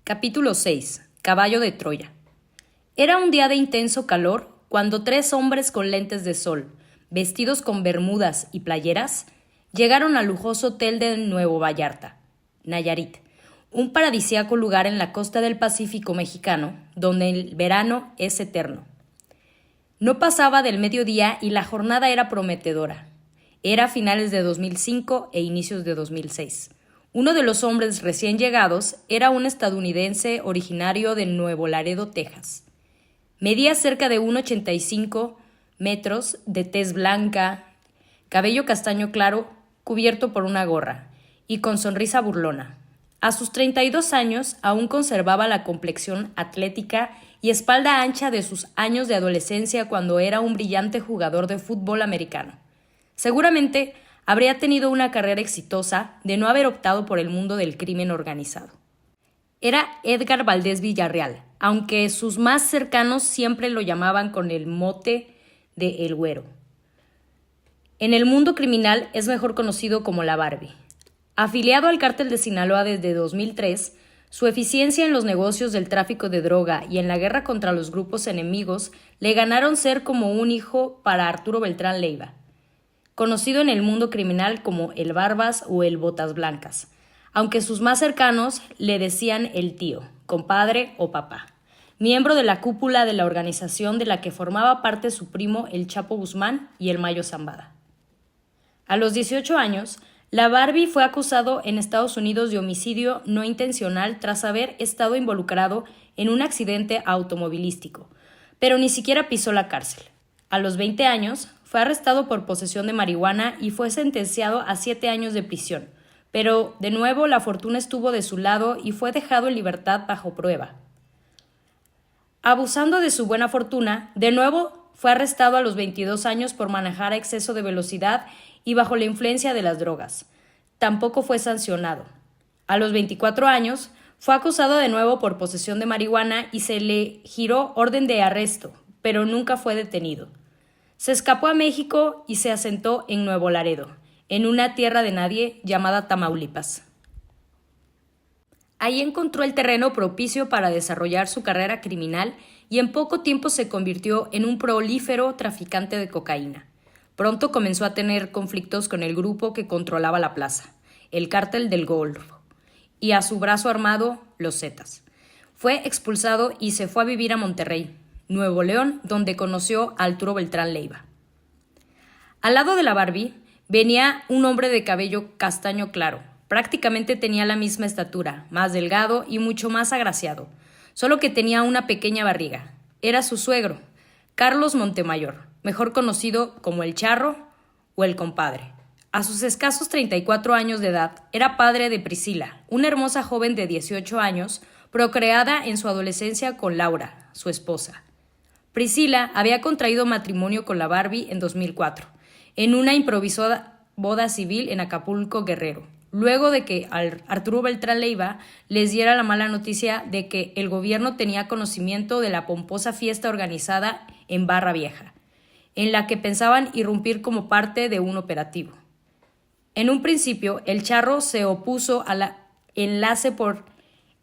Capítulo 6. Caballo de Troya. Era un día de intenso calor cuando 3 hombres con lentes de sol, vestidos con bermudas y playeras, llegaron al lujoso hotel de Nuevo Vallarta, Nayarit, un paradisíaco lugar en la costa del Pacífico mexicano, donde el verano es eterno. No pasaba del mediodía y la jornada era prometedora. Era finales de 2005 e inicios de 2006. Uno de los hombres recién llegados era un estadounidense originario de Nuevo Laredo, Texas. Medía cerca de 1,85 metros, de tez blanca, cabello castaño claro cubierto por una gorra y con sonrisa burlona. A sus 32 años aún conservaba la complexión atlética y espalda ancha de sus años de adolescencia cuando era un brillante jugador de fútbol americano. Seguramente habría tenido una carrera exitosa de no haber optado por el mundo del crimen organizado. Era Edgar Valdés Villarreal, aunque sus más cercanos siempre lo llamaban con el mote de El Güero. En el mundo criminal es mejor conocido como la Barbie. Afiliado al cártel de Sinaloa desde 2003, su eficiencia en los negocios del tráfico de droga y en la guerra contra los grupos enemigos le ganaron ser como un hijo para Arturo Beltrán Leiva, conocido en el mundo criminal como el Barbas o el Botas Blancas, aunque sus más cercanos le decían el tío, compadre o papá, miembro de la cúpula de la organización de la que formaba parte su primo el Chapo Guzmán y el Mayo Zambada. A los 18 años, la Barbie fue acusado en Estados Unidos de homicidio no intencional tras haber estado involucrado en un accidente automovilístico, pero ni siquiera pisó la cárcel. A los 20 años, fue arrestado por posesión de marihuana y fue sentenciado a 7 años de prisión, pero de nuevo la fortuna estuvo de su lado y fue dejado en libertad bajo prueba. Abusando de su buena fortuna, de nuevo fue arrestado a los 22 años por manejar a exceso de velocidad y bajo la influencia de las drogas. Tampoco fue sancionado. A los 24 años, fue acusado de nuevo por posesión de marihuana y se le giró orden de arresto, pero nunca fue detenido. Se escapó a México y se asentó en Nuevo Laredo, en una tierra de nadie llamada Tamaulipas. Ahí encontró el terreno propicio para desarrollar su carrera criminal y en poco tiempo se convirtió en un prolífero traficante de cocaína. Pronto comenzó a tener conflictos con el grupo que controlaba la plaza, el Cártel del Golfo, y a su brazo armado, los Zetas. Fue expulsado y se fue a vivir a Monterrey, Nuevo León, donde conoció a Arturo Beltrán Leiva. Al lado de la Barbie venía un hombre de cabello castaño claro. Prácticamente tenía la misma estatura, más delgado y mucho más agraciado, solo que tenía una pequeña barriga. Era su suegro, Carlos Montemayor, mejor conocido como el Charro o el Compadre. A sus escasos 34 años de edad, era padre de Priscila, una hermosa joven de 18 años, procreada en su adolescencia con Laura, su esposa. Priscila había contraído matrimonio con la Barbie en 2004, en una improvisada boda civil en Acapulco, Guerrero, luego de que Arturo Beltrán Leiva les diera la mala noticia de que el gobierno tenía conocimiento de la pomposa fiesta organizada en Barra Vieja, en la que pensaban irrumpir como parte de un operativo. En un principio, el Charro se opuso al enlace por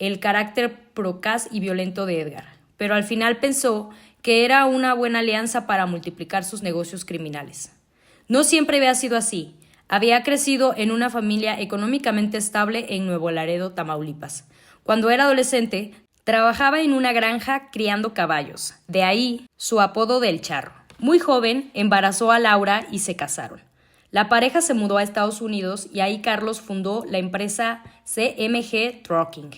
el carácter procaz y violento de Edgar, pero al final pensó que era una buena alianza para multiplicar sus negocios criminales. No siempre había sido así. Había crecido en una familia económicamente estable en Nuevo Laredo, Tamaulipas. Cuando era adolescente, trabajaba en una granja criando caballos. De ahí su apodo del Charro. Muy joven, embarazó a Laura y se casaron. La pareja se mudó a Estados Unidos y ahí Carlos fundó la empresa CMG Trucking.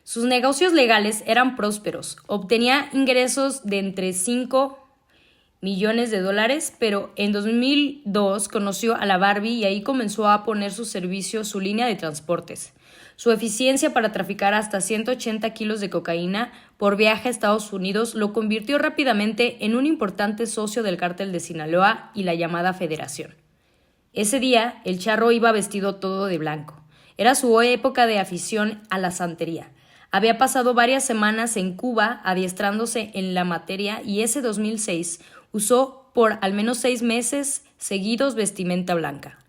Sus negocios legales eran prósperos. Obtenía ingresos de entre 5 millones de dólares, pero en 2002 conoció a la Barbie y ahí comenzó a poner su servicio su línea de transportes. Su eficiencia para traficar hasta 180 kilos de cocaína por viaje a Estados Unidos lo convirtió rápidamente en un importante socio del cártel de Sinaloa y la llamada Federación. Ese día, el Charro iba vestido todo de blanco. Era su época de afición a la santería. Había pasado varias semanas en Cuba adiestrándose en la materia y ese 2006 usó por al menos 6 meses seguidos vestimenta blanca.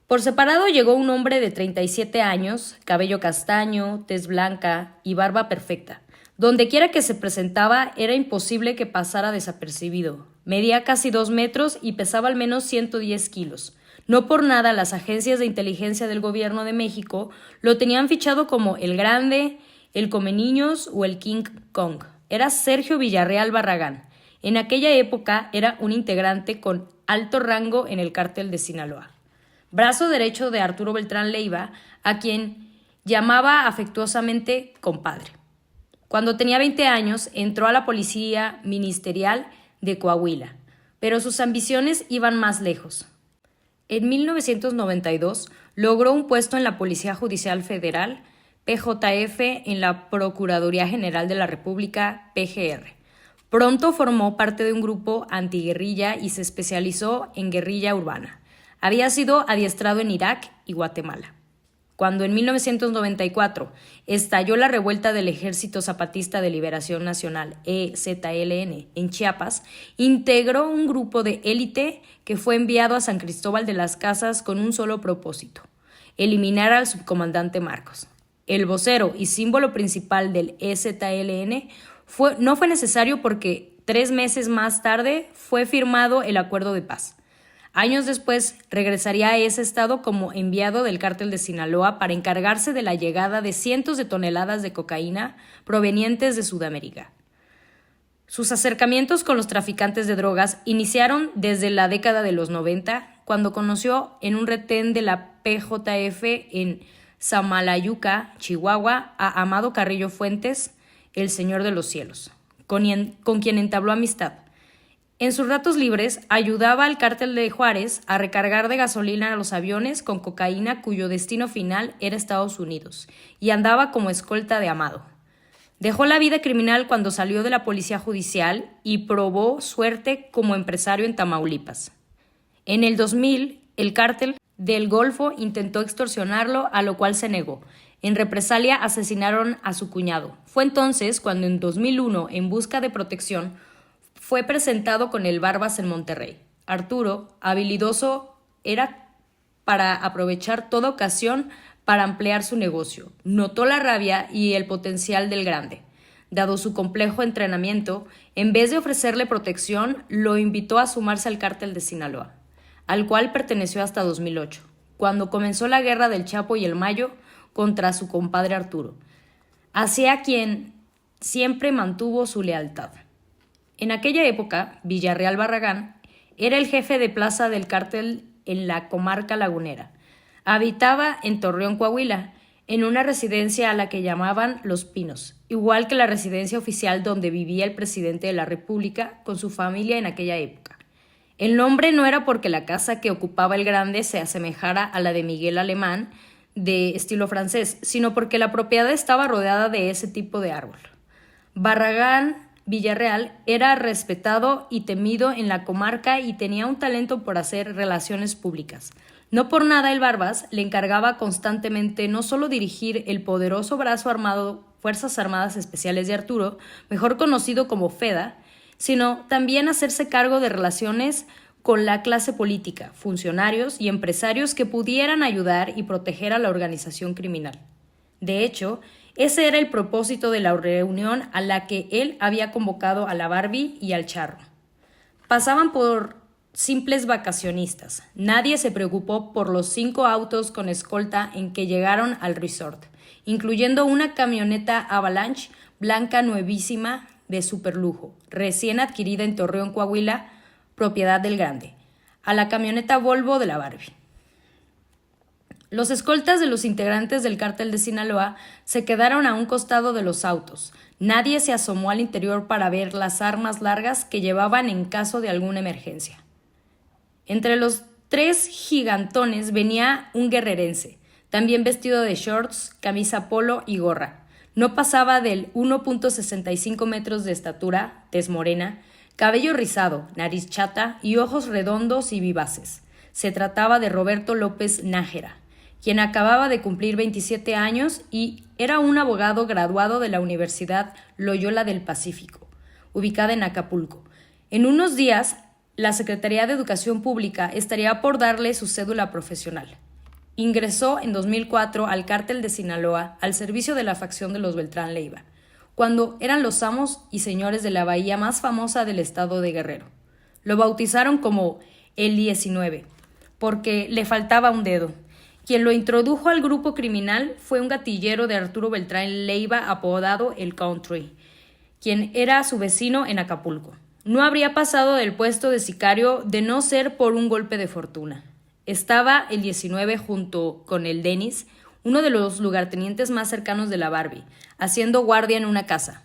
Por separado llegó un hombre de 37 años, cabello castaño, tez blanca y barba perfecta. Donde quiera que se presentaba era imposible que pasara desapercibido. Medía casi 2 metros y pesaba al menos 110 kilos. No por nada las agencias de inteligencia del gobierno de México lo tenían fichado como el Grande, el Comeniños o el King Kong. Era Sergio Villarreal Barragán. En aquella época era un integrante con alto rango en el cártel de Sinaloa. Brazo derecho de Arturo Beltrán Leiva, a quien llamaba afectuosamente compadre. Cuando tenía 20 años, entró a la policía ministerial de Coahuila, pero sus ambiciones iban más lejos. En 1992 logró un puesto en la Policía Judicial Federal, PJF, en la Procuraduría General de la República, PGR. Pronto formó parte de un grupo antiguerrilla y se especializó en guerrilla urbana. Había sido adiestrado en Irak y Guatemala. Cuando en 1994 estalló la revuelta del Ejército Zapatista de Liberación Nacional, EZLN, en Chiapas, integró un grupo de élite que fue enviado a San Cristóbal de las Casas con un solo propósito: eliminar al subcomandante Marcos. El vocero y símbolo principal del EZLN no fue necesario porque 3 meses más tarde fue firmado el acuerdo de paz. Años después, regresaría a ese estado como enviado del cártel de Sinaloa para encargarse de la llegada de cientos de toneladas de cocaína provenientes de Sudamérica. Sus acercamientos con los traficantes de drogas iniciaron desde la década de los 90, cuando conoció en un retén de la PJF en Samalayuca, Chihuahua, a Amado Carrillo Fuentes, el Señor de los Cielos, con quien entabló amistad. En sus ratos libres, ayudaba al cártel de Juárez a recargar de gasolina a los aviones con cocaína cuyo destino final era Estados Unidos, y andaba como escolta de Amado. Dejó la vida criminal cuando salió de la policía judicial y probó suerte como empresario en Tamaulipas. En el 2000, el cártel del Golfo intentó extorsionarlo, a lo cual se negó. En represalia asesinaron a su cuñado. Fue entonces cuando en 2001, en busca de protección, fue presentado con el Barbas en Monterrey. Arturo, habilidoso, era para aprovechar toda ocasión para ampliar su negocio. Notó la rabia y el potencial del Grande. Dado su complejo entrenamiento, en vez de ofrecerle protección, lo invitó a sumarse al cártel de Sinaloa, al cual perteneció hasta 2008, cuando comenzó la guerra del Chapo y el Mayo contra su compadre Arturo, hacia quien siempre mantuvo su lealtad. En aquella época, Villarreal Barragán era el jefe de plaza del cártel en la comarca lagunera. Habitaba en Torreón, Coahuila, en una residencia a la que llamaban Los Pinos, igual que la residencia oficial donde vivía el presidente de la República con su familia en aquella época. El nombre no era porque la casa que ocupaba el Grande se asemejara a la de Miguel Alemán, de estilo francés, sino porque la propiedad estaba rodeada de ese tipo de árbol. Barragán Villarreal era respetado y temido en la comarca y tenía un talento por hacer relaciones públicas. No por nada el Barbas le encargaba constantemente no solo dirigir el poderoso brazo armado Fuerzas Armadas Especiales de Arturo, mejor conocido como FEDA, sino también hacerse cargo de relaciones con la clase política, funcionarios y empresarios que pudieran ayudar y proteger a la organización criminal. De hecho, ese era el propósito de la reunión a la que él había convocado a la Barbie y al Charro. Pasaban por simples vacacionistas. Nadie se preocupó por los 5 autos con escolta en que llegaron al resort, incluyendo una camioneta Avalanche blanca nuevísima de superlujo, recién adquirida en Torreón, Coahuila, propiedad del Grande, a la camioneta Volvo de la Barbie. Los escoltas de los integrantes del cártel de Sinaloa se quedaron a un costado de los autos. Nadie se asomó al interior para ver las armas largas que llevaban en caso de alguna emergencia. Entre los 3 gigantones venía un guerrerense, también vestido de shorts, camisa polo y gorra. No pasaba del 1.65 metros de estatura, tez morena, cabello rizado, nariz chata y ojos redondos y vivaces. Se trataba de Roberto López Nájera, quien acababa de cumplir 27 años y era un abogado graduado de la Universidad Loyola del Pacífico, ubicada en Acapulco. En unos días, la Secretaría de Educación Pública estaría por darle su cédula profesional. ingresó en 2004 al cártel de Sinaloa al servicio de la facción de los Beltrán Leiva, cuando eran los amos y señores de la bahía más famosa del estado de Guerrero. Lo bautizaron como el 19, porque le faltaba un dedo. Quien lo introdujo al grupo criminal fue un gatillero de Arturo Beltrán Leiva apodado El Country, quien era su vecino en Acapulco. No habría pasado del puesto de sicario de no ser por un golpe de fortuna. Estaba el 19 junto con el Dennis, uno de los lugartenientes más cercanos de la Barbie, haciendo guardia en una casa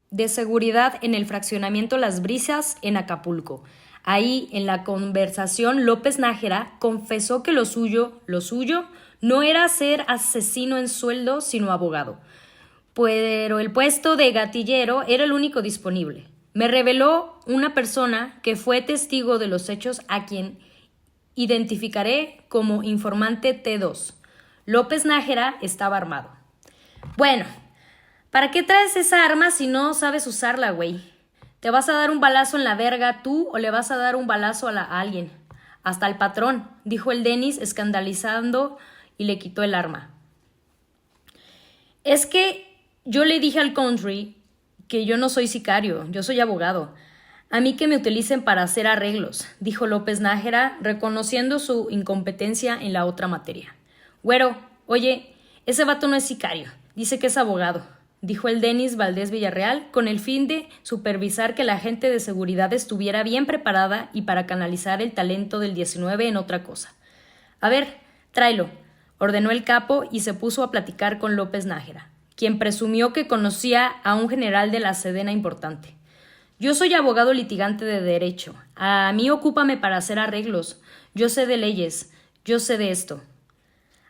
de seguridad en el fraccionamiento Las Brisas en Acapulco. Ahí, en la conversación, López Nájera confesó que lo suyo, no era ser asesino en sueldo, sino abogado. Pero el puesto de gatillero era el único disponible. Me reveló una persona que fue testigo de los hechos a quien identificaré como informante T2. López Nájera estaba armado. Bueno, ¿para qué traes esa arma si no sabes usarla, güey? ¿Te vas a dar un balazo en la verga tú o le vas a dar un balazo a alguien? Hasta al patrón, dijo el Dennis escandalizando y le quitó el arma. Es que yo le dije al Country que yo no soy sicario, yo soy abogado. A mí que me utilicen para hacer arreglos, dijo López Nájera, reconociendo su incompetencia en la otra materia. Güero, oye, ese vato no es sicario, dice que es abogado, dijo el Dennis Valdés Villarreal, con el fin de supervisar que la gente de seguridad estuviera bien preparada y para canalizar el talento del 19 en otra cosa. A ver, tráelo, ordenó el capo y se puso a platicar con López Nájera, quien presumió que conocía a un general de la Sedena importante. Yo soy abogado litigante de derecho. A mí ocúpame para hacer arreglos. Yo sé de leyes. Yo sé de esto.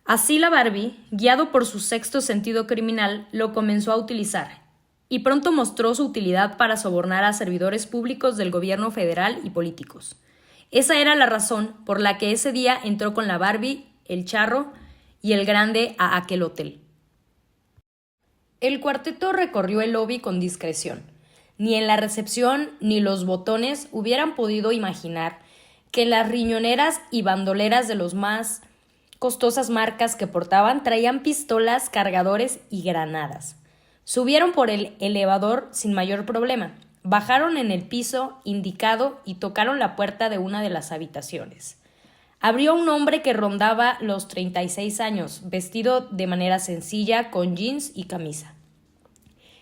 Así la Barbie, guiado por su sexto sentido criminal, lo comenzó a utilizar, y pronto mostró su utilidad para sobornar a servidores públicos del gobierno federal y políticos. Esa era la razón por la que ese día entró con la Barbie, el Charro y el Grande a aquel hotel. El cuarteto recorrió el lobby con discreción. Ni en la recepción ni los botones hubieran podido imaginar que las riñoneras y bandoleras de los más costosas marcas que portaban traían pistolas, cargadores y granadas. Subieron por el elevador sin mayor problema, bajaron en el piso indicado y tocaron la puerta de una de las habitaciones. Abrió un hombre que rondaba los 36 años, vestido de manera sencilla, con jeans y camisa.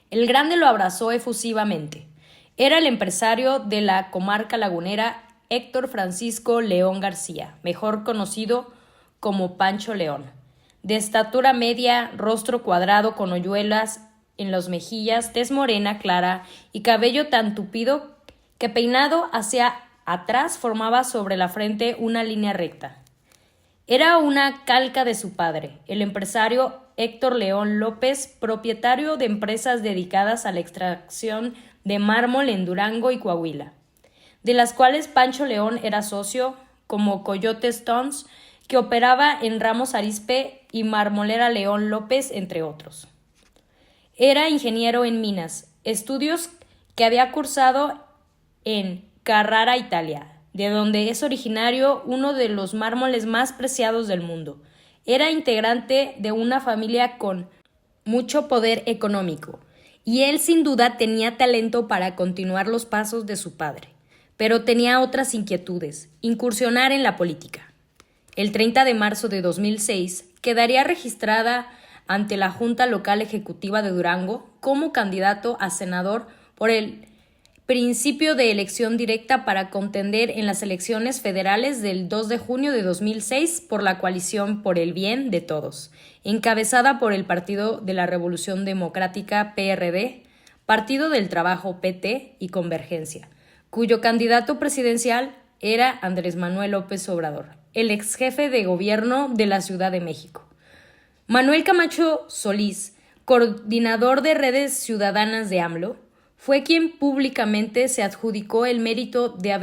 El Grande lo abrazó efusivamente. Era el empresario de la comarca lagunera Héctor Francisco León García, mejor conocido como Pancho León. De estatura media, rostro cuadrado con hoyuelas en las mejillas, tez morena clara y cabello tan tupido que peinado hacia atrás formaba sobre la frente una línea recta. Era una calca de su padre, el empresario Héctor León López, propietario de empresas dedicadas a la extracción de mármol en Durango y Coahuila, de las cuales Pancho León era socio, como Coyote Stones, que operaba en Ramos Arizpe y Marmolera León López, entre otros. Era ingeniero en minas, estudios que había cursado en Carrara, Italia, de donde es originario uno de los mármoles más preciados del mundo. Era integrante de una familia con mucho poder económico, y él sin duda tenía talento para continuar los pasos de su padre, pero tenía otras inquietudes: incursionar en la política. El 30 de marzo de 2006 quedaría registrada ante la Junta Local Ejecutiva de Durango como candidato a senador por el principio de elección directa para contender en las elecciones federales del 2 de junio de 2006 por la Coalición por el Bien de Todos, encabezada por el Partido de la Revolución Democrática PRD, Partido del Trabajo PT y Convergencia, cuyo candidato presidencial era Andrés Manuel López Obrador, el ex jefe de gobierno de la Ciudad de México. Manuel Camacho Solís, coordinador de redes ciudadanas de AMLO, fue quien públicamente se adjudicó el mérito de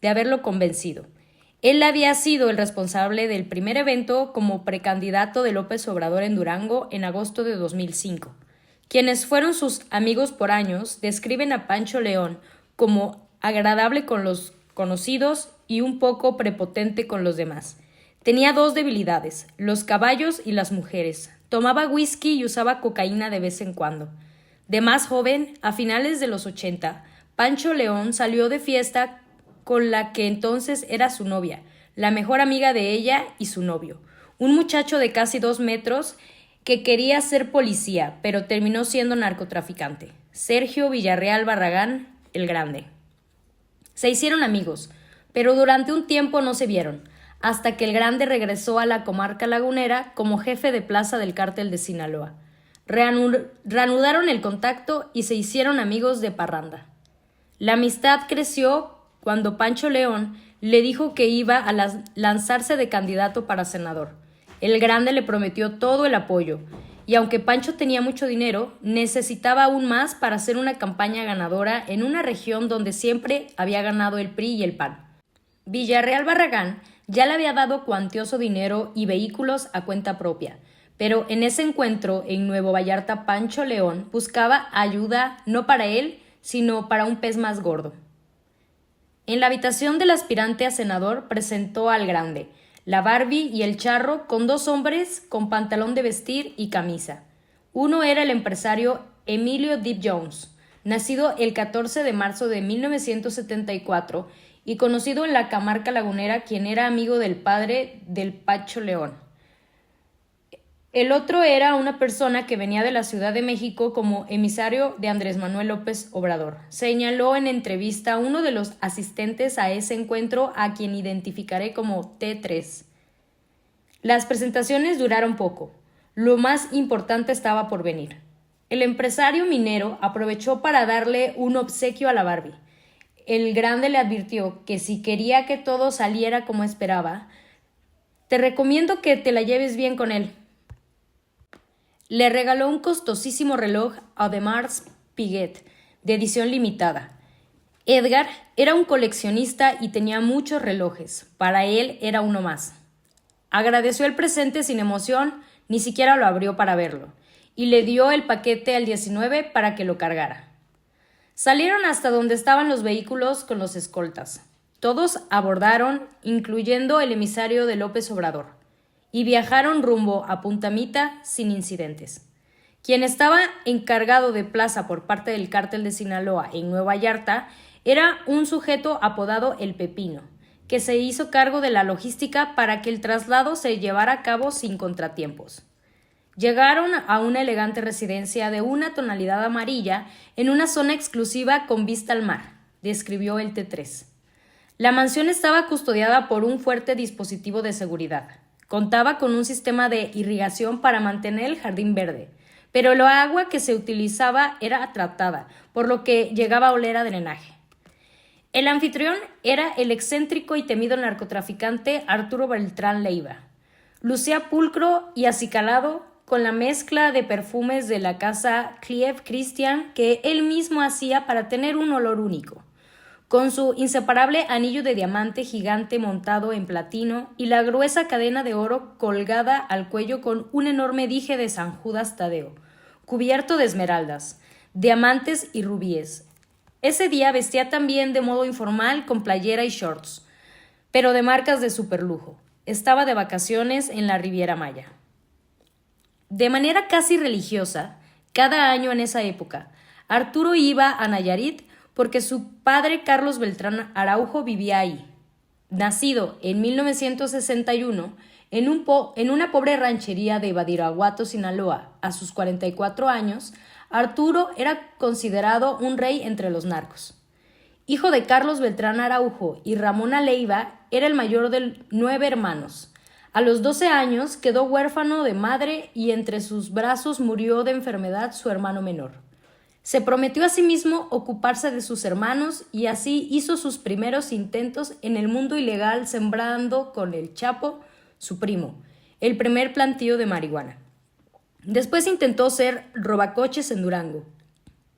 haberlo convencido. Él había sido el responsable del primer evento como precandidato de López Obrador en Durango en agosto de 2005. Quienes fueron sus amigos por años describen a Pancho León como agradable con los conocidos y un poco prepotente con los demás. Tenía dos debilidades, los caballos y las mujeres. Tomaba whisky y usaba cocaína de vez en cuando. De más joven, a finales de los 80, Pancho León salió de fiesta con la que entonces era su novia, la mejor amiga de ella y su novio, un muchacho de casi 2 metros que quería ser policía, pero terminó siendo narcotraficante, Sergio Villarreal Barragán, el Grande. Se hicieron amigos, pero durante un tiempo no se vieron, hasta que el Grande regresó a la comarca lagunera como jefe de plaza del cártel de Sinaloa. Reanudaron el contacto y se hicieron amigos de parranda. La amistad creció cuando Pancho León le dijo que iba a lanzarse de candidato para senador. El Grande le prometió todo el apoyo, y aunque Pancho tenía mucho dinero, necesitaba aún más para hacer una campaña ganadora en una región donde siempre había ganado el PRI y el PAN. Villarreal Barragán ya le había dado cuantioso dinero y vehículos a cuenta propia, pero en ese encuentro en Nuevo Vallarta Pancho León buscaba ayuda no para él, sino para un pez más gordo. En la habitación del aspirante a senador presentó al Grande, la Barbie y el Charro con dos hombres con pantalón de vestir y camisa. Uno era el empresario Emilio Deep Jones, nacido el 14 de marzo de 1974 y conocido en la comarca lagunera, quien era amigo del padre del Pancho León. El otro era una persona que venía de la Ciudad de México como emisario de Andrés Manuel López Obrador. Señaló en entrevista a uno de los asistentes a ese encuentro, a quien identificaré como T3. Las presentaciones duraron poco. Lo más importante estaba por venir. El empresario minero aprovechó para darle un obsequio a la Barbie. El Grande le advirtió que si quería que todo saliera como esperaba, te recomiendo que te la lleves bien con él. Le regaló un costosísimo reloj Audemars Piguet, de edición limitada. Edgar era un coleccionista y tenía muchos relojes. Para él era uno más. Agradeció el presente sin emoción, ni siquiera lo abrió para verlo, y le dio el paquete al 19 para que lo cargara. Salieron hasta donde estaban los vehículos con los escoltas. Todos abordaron, incluyendo el emisario de López Obrador, y viajaron rumbo a Punta Mita sin incidentes. Quien estaba encargado de plaza por parte del cártel de Sinaloa en Nueva Vallarta era un sujeto apodado El Pepino, que se hizo cargo de la logística para que el traslado se llevara a cabo sin contratiempos. Llegaron a una elegante residencia de una tonalidad amarilla en una zona exclusiva con vista al mar, describió el T3. La mansión estaba custodiada por un fuerte dispositivo de seguridad. Contaba con un sistema de irrigación para mantener el jardín verde, pero el agua que se utilizaba era tratada, por lo que llegaba a oler a drenaje. El anfitrión era el excéntrico y temido narcotraficante Arturo Beltrán Leiva. Lucía pulcro y acicalado, con la mezcla de perfumes de la casa Clive Christian que él mismo hacía para tener un olor único. Con su inseparable anillo de diamante gigante montado en platino y la gruesa cadena de oro colgada al cuello con un enorme dije de San Judas Tadeo, cubierto de esmeraldas, diamantes y rubíes. Ese día vestía también de modo informal con playera y shorts, pero de marcas de superlujo. Estaba de vacaciones en la Riviera Maya. De manera casi religiosa, cada año en esa época, Arturo iba a Nayarit porque su padre Carlos Beltrán Araujo vivía ahí. Nacido en 1961 en una pobre ranchería de Badiraguato, Sinaloa, a sus 44 años, Arturo era considerado un rey entre los narcos. Hijo de Carlos Beltrán Araujo y Ramona Leiva, era el mayor de 9 hermanos. A los 12 años quedó huérfano de madre y entre sus brazos murió de enfermedad su hermano menor. Se prometió a sí mismo ocuparse de sus hermanos y así hizo sus primeros intentos en el mundo ilegal sembrando con el Chapo, su primo, el primer plantío de marihuana. Después intentó ser robacoches en Durango.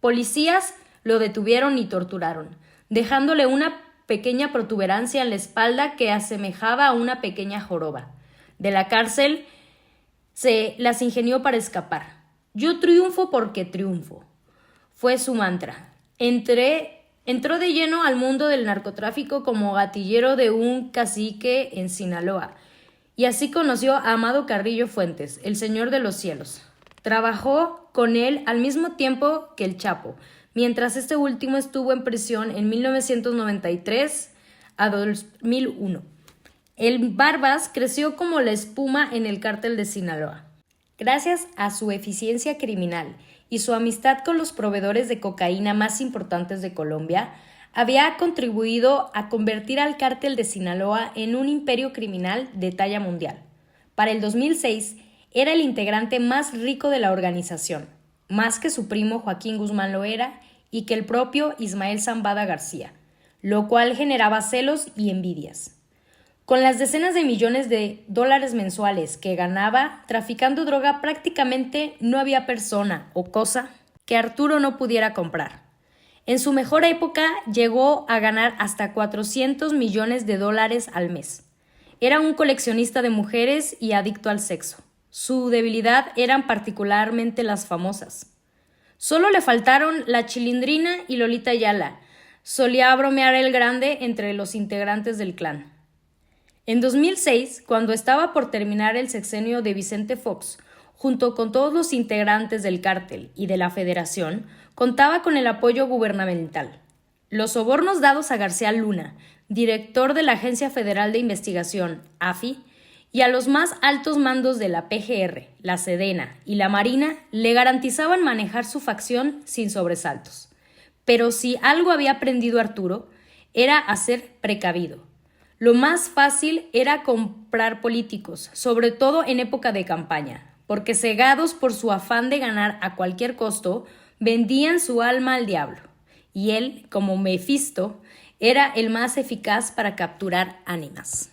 Policías lo detuvieron y torturaron, dejándole una pequeña protuberancia en la espalda que asemejaba a una pequeña joroba. De la cárcel se las ingenió para escapar. Yo triunfo porque triunfo. Fue su mantra. Entró de lleno al mundo del narcotráfico como gatillero de un cacique en Sinaloa y así conoció a Amado Carrillo Fuentes, el Señor de los Cielos. Trabajó con él al mismo tiempo que el Chapo, mientras este último estuvo en prisión en 1993 a 2001. El Barbas creció como la espuma en el cártel de Sinaloa. Gracias a su eficiencia criminal y su amistad con los proveedores de cocaína más importantes de Colombia, había contribuido a convertir al cártel de Sinaloa en un imperio criminal de talla mundial. Para el 2006, era el integrante más rico de la organización, más que su primo Joaquín Guzmán Loera y que el propio Ismael Zambada García, lo cual generaba celos y envidias. Con las decenas de millones de dólares mensuales que ganaba traficando droga, prácticamente no había persona o cosa que Arturo no pudiera comprar. En su mejor época llegó a ganar hasta 400 millones de dólares al mes. Era un coleccionista de mujeres y adicto al sexo. Su debilidad eran particularmente las famosas. Solo le faltaron la Chilindrina y Lolita Ayala. Solía bromear el grande entre los integrantes del clan. En 2006, cuando estaba por terminar el sexenio de Vicente Fox, junto con todos los integrantes del cártel y de la Federación, contaba con el apoyo gubernamental. Los sobornos dados a García Luna, director de la Agencia Federal de Investigación, AFI, y a los más altos mandos de la PGR, la Sedena y la Marina le garantizaban manejar su facción sin sobresaltos. Pero si algo había aprendido Arturo, era a ser precavido. Lo más fácil era comprar políticos, sobre todo en época de campaña, porque cegados por su afán de ganar a cualquier costo, vendían su alma al diablo. Y él, como Mefisto, era el más eficaz para capturar ánimas.